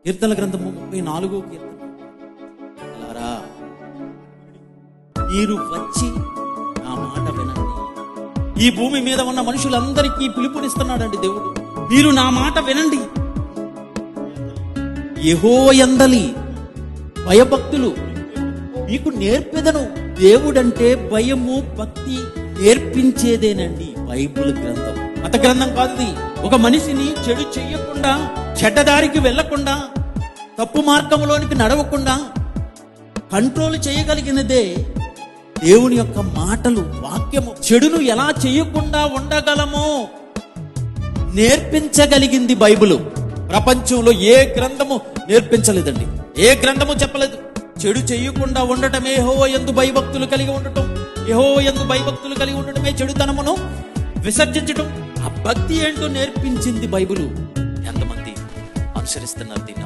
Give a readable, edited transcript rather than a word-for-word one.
కీర్తన గ్రంథము 34వ కీర్తన. అలారా మీరు వచ్చి నా మాట వినండి. ఈ భూమి మీద ఉన్న మనుషులందరికీ పిలుపునిస్తున్నాడండి దేవుడు. మీరు నా మాట వినండి. యెహోవా యందలి భయభక్తులు మీకు నేర్పెదను. దేవుడంటే భయము భక్తి నేర్పించేదేనండి బైబిల్ గ్రంథం. మత గ్రంథం కాదు ఇది. ఒక మనిషిని చెడు చెయ్యకుండా, చెడ్డదారికి వెళ్లకుండా, తప్పు మార్గంలోనికి నడవకుండా కంట్రోల్ చేయగలిగినదే దేవుని యొక్క మాటలు, వాక్యము. చెడును ఎలా చేయకుండా ఉండగలమో నేర్పించగలిగింది బైబిలు. ప్రపంచంలో ఏ గ్రంథము నేర్పించలేదండి. ఏ గ్రంథము చెప్పలేదు. చెడు చేయకుండా ఉండటమే యెహోవా యందు భయభక్తులు కలిగి ఉండటం, యెహోవా యందు భయభక్తులు కలిగి ఉండటమే చెడుతనమును విసర్జించటం. ఆ భక్తి ఏంటో నేర్పించింది బైబిలు. ఎంతమంది అనుసరిస్తున్నారు దీన్ని?